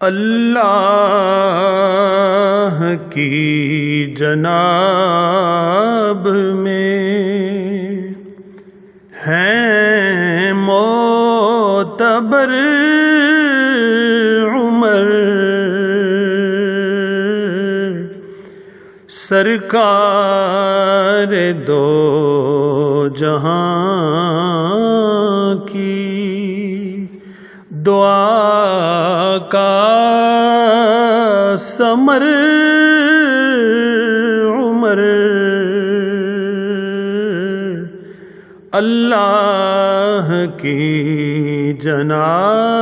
اللہ کی جناب میں ہیں معتبر عمر، سرکار دو جہاں کی دعا کا ثمر عمر، اللہ کی جناب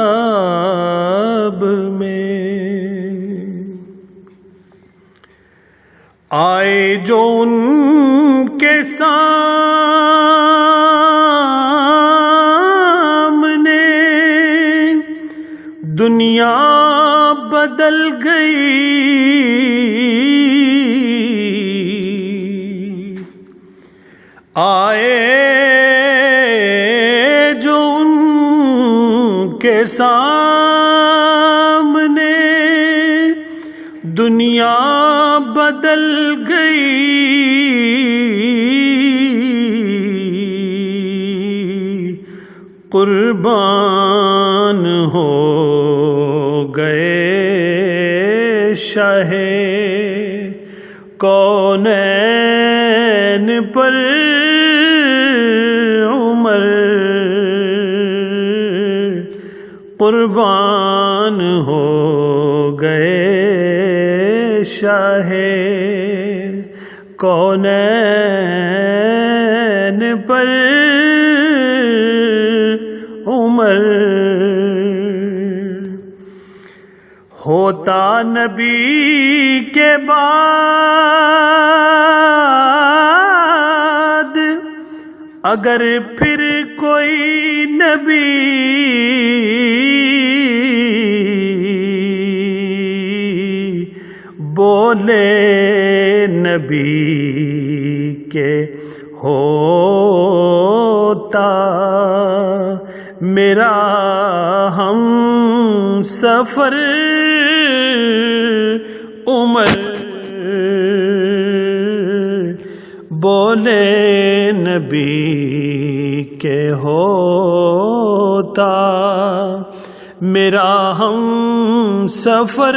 میں آئے جو ان کے سامنے دنیا بدل گئی، آئے جو ان کے سامنے دنیا بدل گئی، قربان ہو گئے شاہ کونین پر عمر، قربان ہو گئے شاہ کونین پر عمر، ہوتا نبی کے بعد اگر پھر کوئی نبی بولے نبی کے ہوتا میرا ہم سفر عمر، بولے نبی کے ہوتا میرا ہم سفر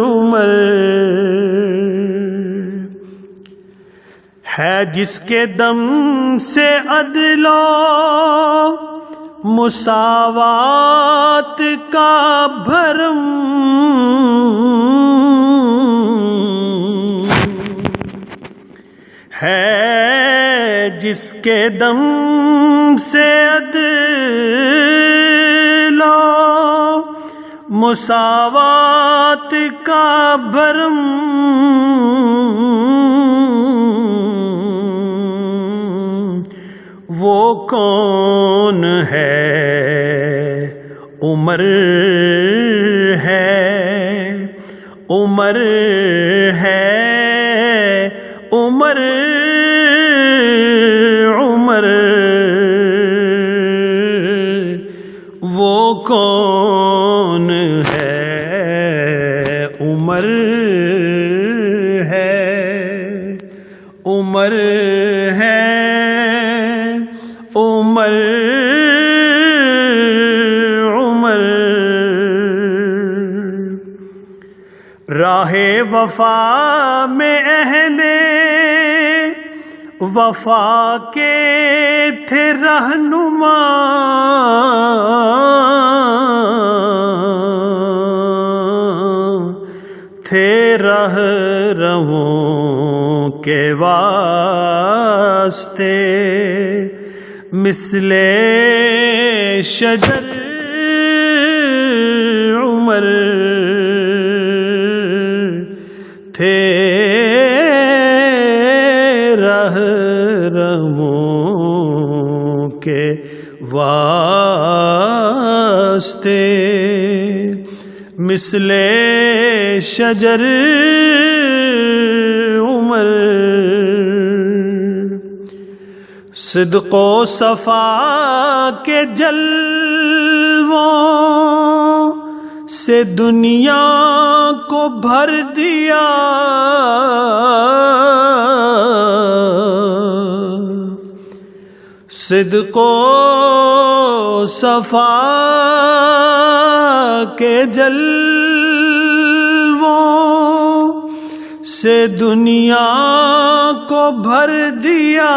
عمر، ہے جس کے دم سے عدل و مساوات کا بھرم، ہے جس کے دم سے عدل و مساوات کا بھرم، وہ کون ہے عمر ہے، عمر ہے، عمر عمر، وہ کون ہے عمر ہے، عمر ہے، عمر عمر، راہ وفا میں اہل وفا کے تھے رہنما، تھے راہ رہوں کے واسطے مثل شجر عمر، تھے راہ رہوں کے واسطے مثل شجر عمر، صدق و صفا کے جلووں سے دنیا کو بھر دیا، صدق و صفا کے جلووں سے دنیا کو بھر دیا،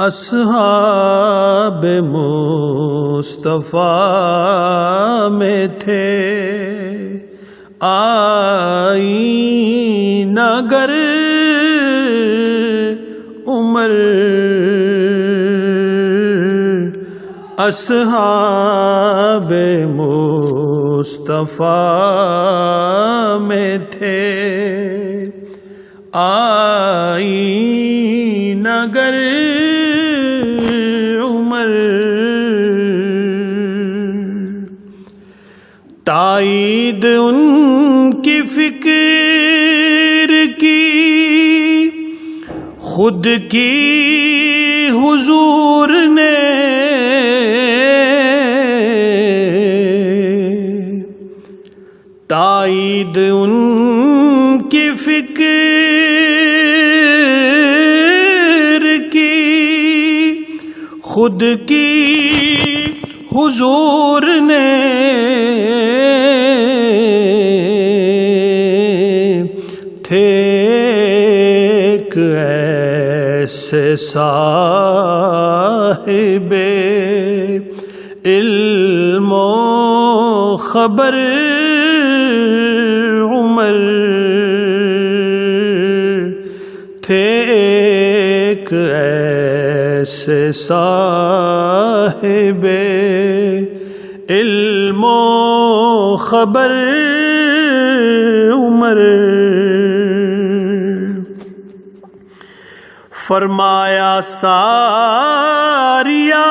اصحاب مصطفیٰ میں تھے آئینہ گر عمر، اصحاب مصطفیٰ میں تھے آئینہ گر عمر، تائید ان کی فکر کی خود کی حضور نے، تائید ان کی فکر کی خود کی حضور نے، تھے ایک ایسے صاحب علم و خبر عمر، تھے ایک ایسے صاحب علم و خبر عمر، فرمایا ساریا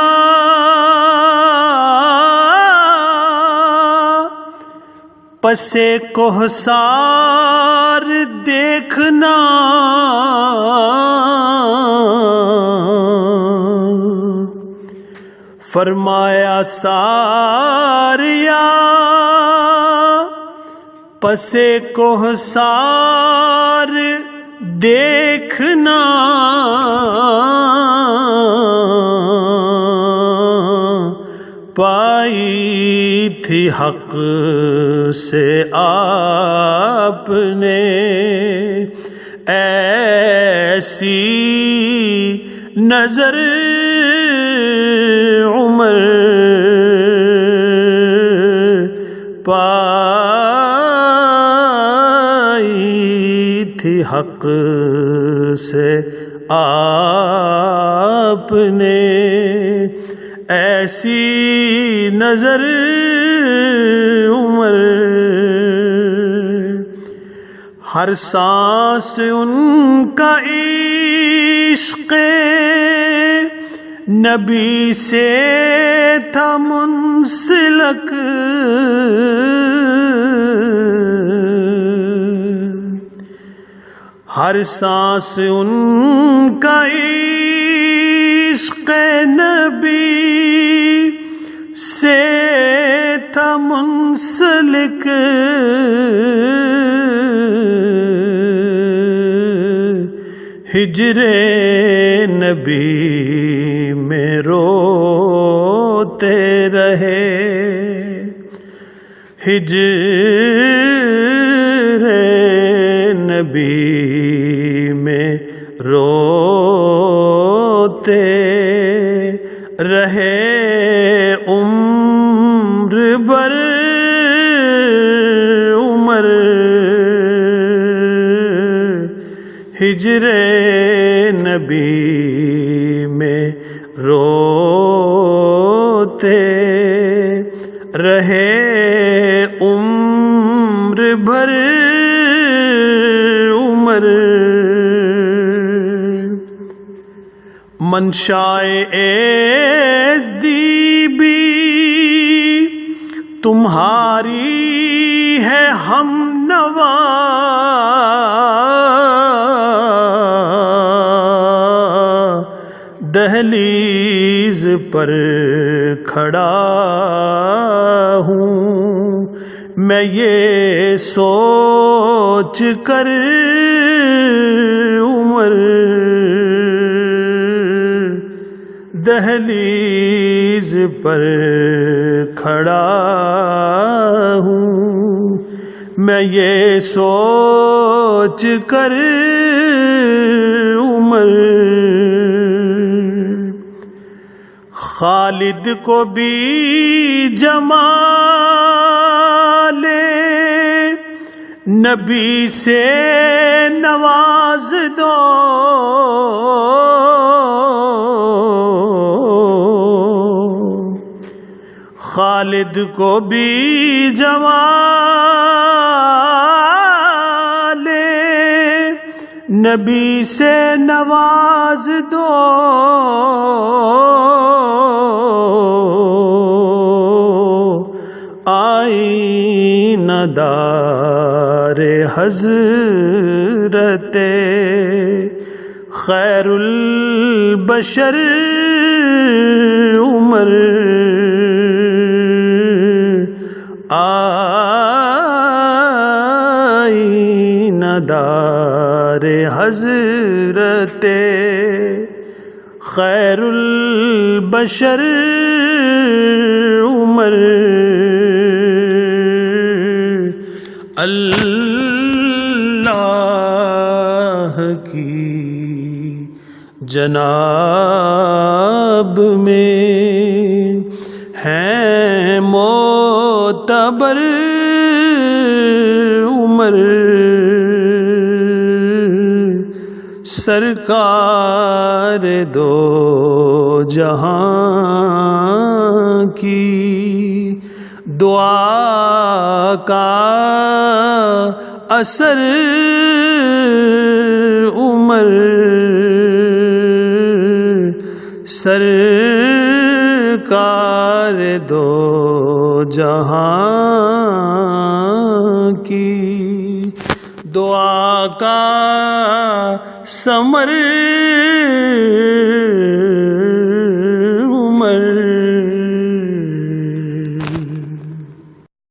پسے کوہسار دیکھنا، فرمایا ساریا پسے کوہسار دیکھنا، پائی تھی حق سے آپ نے ایسی نظر عمر، پائی تھی حق سے آپ نے ایسی نظر عمر، ہر سانس ان کا عشق نبی سے تھا منسلک، ہر سانس ان کا عشق نبی سے تھا منسلک، ہجر نبی میں روتے رہے، ہجر نبی میں روتے رہے عمر بر عمر، ہجر نبی میں روتے رہے عمر بھر عمر، منشائے ایزدی بھی تمہاری ہے ہم نوا، دہلیز دہلیز پر کھڑا ہوں میں یہ سوچ کر عمر دہلیز پر کھڑا ہوں میں یہ سوچ کر عمر خالد کو بھی جمال نبی سے نواز دو خالد کو بھی جمال نبی سے نواز دو آئینہ دار حضرت خیر البشر عمر آئینہ دار حضرت خیر البشر عمر اللہ کی جناب میں ہیں معتبر عمر سرکار دو جہاں کی دعا کا اثر عمر سرکار دو جہاں کی دعا کا ثمر